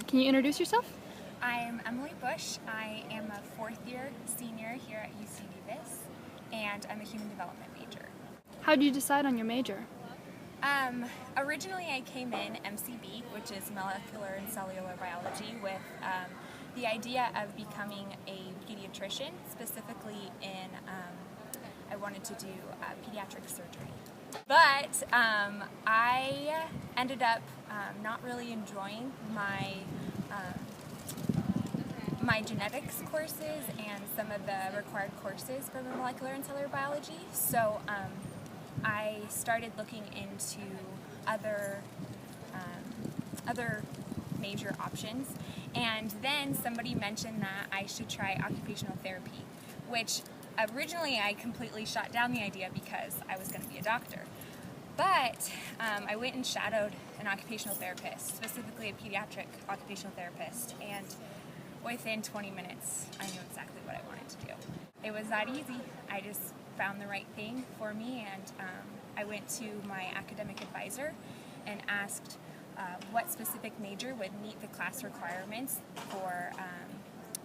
Can you introduce yourself? I'm Emily Bush. I am a fourth-year senior here at UC Davis, and I'm a human development major. How did you decide on your major? Originally I came in MCB, which is molecular and cellular biology, with the idea of becoming a pediatrician, specifically in, I wanted to do pediatric surgery. But I ended up not really enjoying my genetics courses and some of the required courses for molecular and cellular biology. So I started looking into other major options, and then somebody mentioned that I should try occupational therapy, which originally I completely shot down the idea because I was going to be a doctor. But I went and shadowed an occupational therapist, specifically a pediatric occupational therapist, and within 20 minutes I knew exactly what I wanted to do. It was that easy. I just found the right thing for me, and I went to my academic advisor and asked what specific major would meet the class requirements for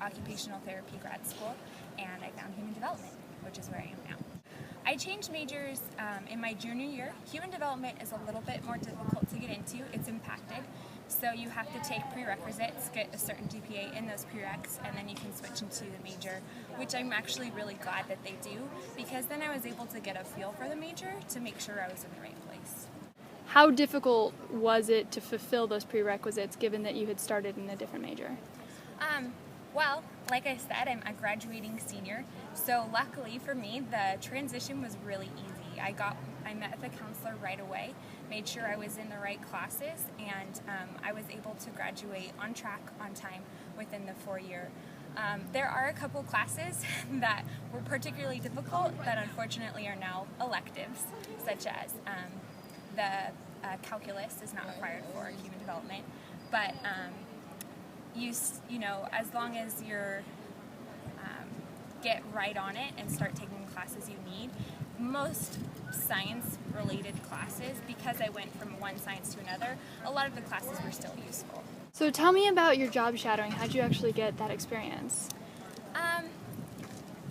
occupational therapy grad school, and I found human development, which is where I am now. I changed majors in my junior year. Human development is a little bit more difficult to get into. It's impacted, so you have to take prerequisites, get a certain GPA in those prereqs, and then you can switch into the major, which I'm actually really glad that they do, because then I was able to get a feel for the major to make sure I was in the right place. How difficult was it to fulfill those prerequisites given that you had started in a different major? Well, like I said, I'm a graduating senior, so luckily for me, the transition was really easy. I met with the counselor right away, made sure I was in the right classes, and I was able to graduate on track, on time, within the 4-year. There are a couple classes that were particularly difficult that unfortunately are now electives, such as the calculus is not required for human development, but you know, as long as you're get right on it and start taking the classes you need, most science-related classes, because I went from one science to another, a lot of the classes were still useful. So tell me about your job shadowing. How did you actually get that experience?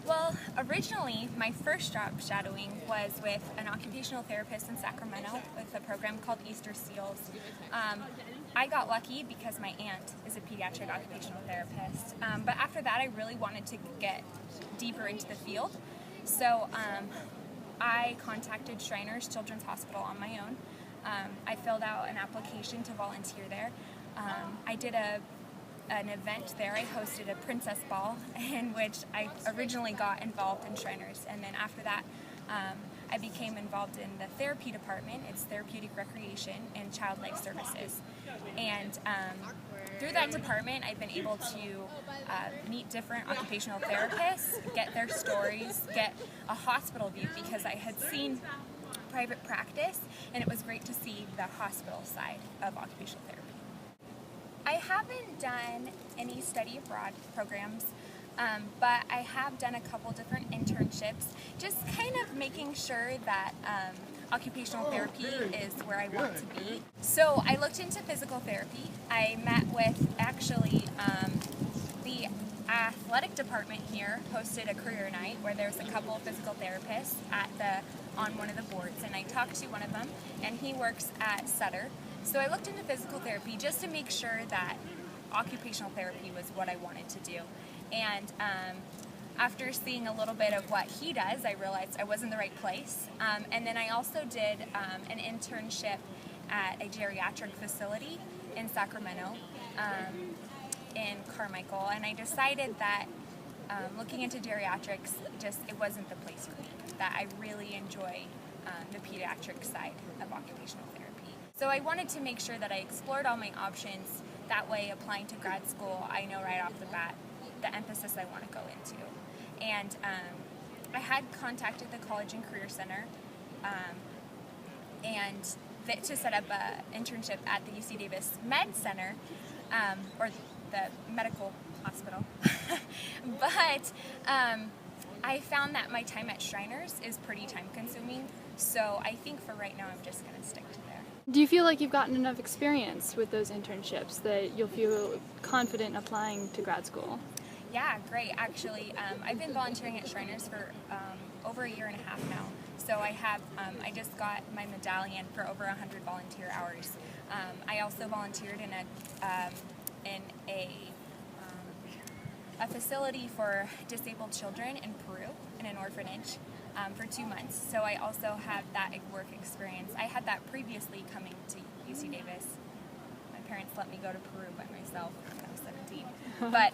Well, originally, my first job shadowing was with an occupational therapist in Sacramento with a program called Easter Seals. I got lucky because my aunt is a pediatric occupational therapist, but after that I really wanted to get deeper into the field, so I contacted Shriners Children's Hospital on my own. I filled out an application to volunteer there. I did an event there. I hosted a princess ball in which I originally got involved in Shriners, and then after that I became involved in the therapy department. It's therapeutic recreation and child life services, and through that department I've been able to meet different occupational therapists, get their stories, get a hospital view, because I had seen private practice and it was great to see the hospital side of occupational therapy. I haven't done any study abroad programs, but I have done a couple different internships, just kind of making sure that occupational therapy is where I want to be. So I looked into physical therapy. I met with actually the athletic department here hosted a career night where there's a couple of physical therapists on one of the boards, and I talked to one of them, and he works at Sutter. So I looked into physical therapy just to make sure that occupational therapy was what I wanted to do. And after seeing a little bit of what he does, I realized I was in the right place. And then I also did an internship at a geriatric facility in Sacramento, in Carmichael, and I decided that looking into geriatrics, it wasn't the place for me, that I really enjoy the pediatric side of occupational therapy. So I wanted to make sure that I explored all my options. That way, applying to grad school, I know right off the bat the emphasis I want to go into. And I had contacted the College and Career Center to set up an internship at the UC Davis Med Center, or the medical hospital. But I found that my time at Shriners is pretty time consuming, so I think for right now I'm just going to stick to there. Do you feel like you've gotten enough experience with those internships that you'll feel confident applying to grad school? Yeah, great. Actually, I've been volunteering at Shriners for over a year and a half now. So I just got my medallion for over 100 volunteer hours. I also volunteered in a facility for disabled children in Peru, in an orphanage, for 2 months. So I also have that work experience. I had that previously coming to UC Davis. My parents let me go to Peru by myself when I was 17. But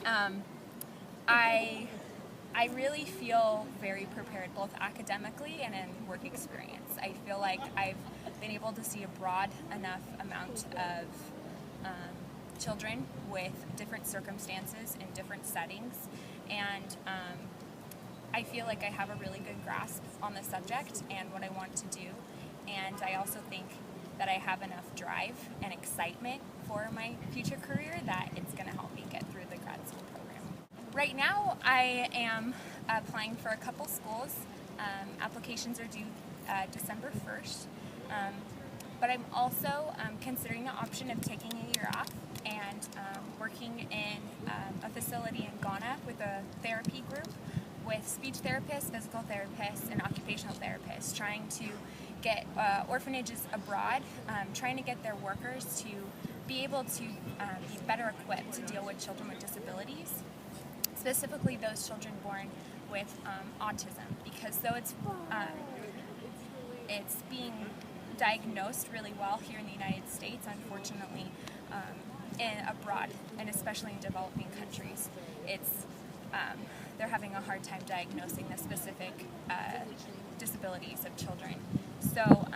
I really feel very prepared, both academically and in work experience. I feel like I've been able to see a broad enough amount of children with different circumstances in different settings, and I feel like I have a really good grasp on the subject and what I want to do, and I also think that I have enough drive and excitement for my future career that it's going to help me get through the grad school program. Right now I am applying for a couple schools. Applications are due December 1st, but I'm also considering the option of taking a year off and working in a facility in Ghana with a therapy group with speech therapists, physical therapists, and occupational therapists, trying to get orphanages abroad, trying to get their workers to be able to be better equipped to deal with children with disabilities, specifically those children born with autism, because though it's being diagnosed really well here in the United States, unfortunately, abroad, and especially in developing countries, they're having a hard time diagnosing the specific disabilities of children. So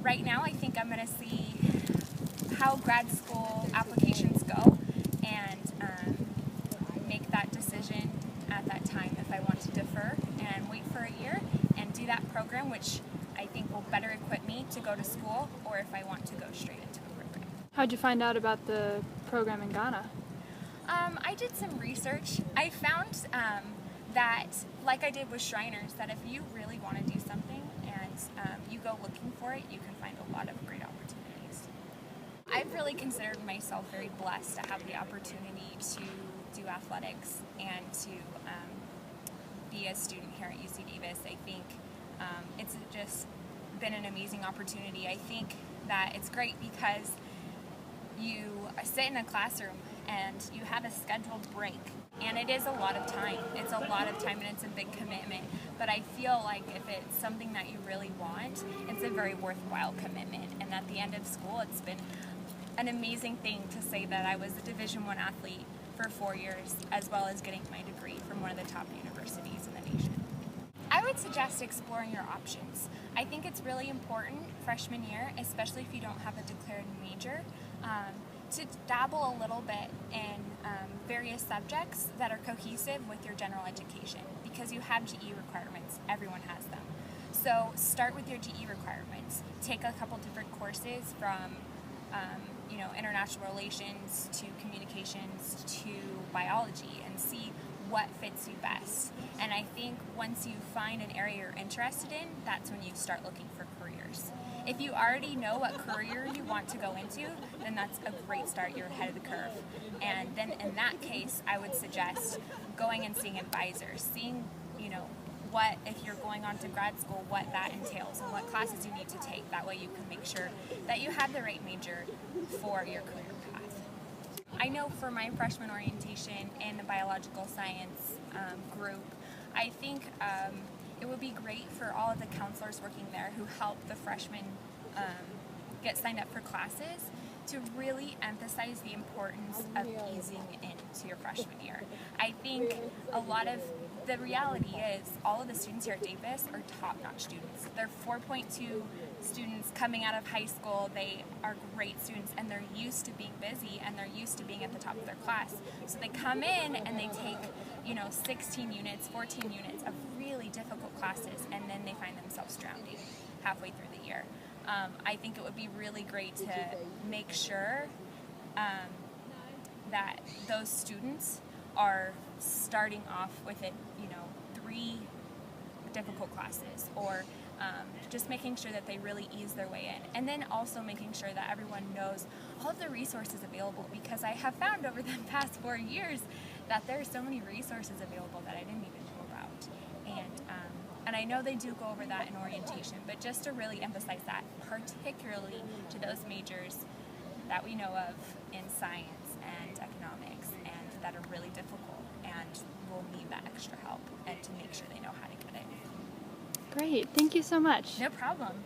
right now I think I'm going to see how grad school applications go and make that decision at that time if I want to defer and wait for a year and do that program, which I think will better equip me to go to school, or if I want to go straight into the program. How'd you find out about the program in Ghana? I did some research. I found that, like I did with Shriners, that if you really want to do something and you go looking for it, you can find a lot of great opportunities. I've really considered myself very blessed to have the opportunity to do athletics and to be a student here at UC Davis. I think it's just been an amazing opportunity. I think that it's great because you sit in a classroom and you have a scheduled break, and it is a lot of time. It's a lot of time and it's a big commitment, but I feel like if it's something that you really want, it's a very worthwhile commitment. And at the end of school, it's been an amazing thing to say that I was a Division I athlete for 4 years, as well as getting my degree from one of the top universities in the nation. I would suggest exploring your options. I think it's really important freshman year, especially if you don't have a declared major, to dabble a little bit in various subjects that are cohesive with your general education, because you have GE requirements. Everyone has them. So start with your GE requirements. Take a couple different courses from international relations to communications to biology, and see what fits you best. And I think once you find an area you're interested in, that's when you start looking for careers. If you already know what career you want to go into, then that's a great start. You're ahead of the curve. And then in that case, I would suggest going and seeing advisors, seeing, what, if you're going on to grad school, what that entails and what classes you need to take. That way you can make sure that you have the right major for your career path. I know for my freshman orientation in the biological science group, I think it would be great for all of the counselors working there who help the freshmen get signed up for classes to really emphasize the importance of easing into your freshman year. I think a lot of the reality is all of the students here at Davis are top-notch students. They're 4.2 students coming out of high school. They are great students, and they're used to being busy, and they're used to being at the top of their class. So they come in and they take 16 units, 14 units of really difficult classes, and then they find themselves drowning halfway through the year. I think it would be really great to make sure that those students are starting off with 3 difficult classes, or just making sure that they really ease their way in. And then also making sure that everyone knows all of the resources available, because I have found over the past 4 years that there are so many resources available that I didn't even know about. And I know they do go over that in orientation, but just to really emphasize that, particularly to those majors that we know of in science and economics and that are really difficult and will need that extra help, and to make sure they know how to get it. Great. Thank you so much. No problem.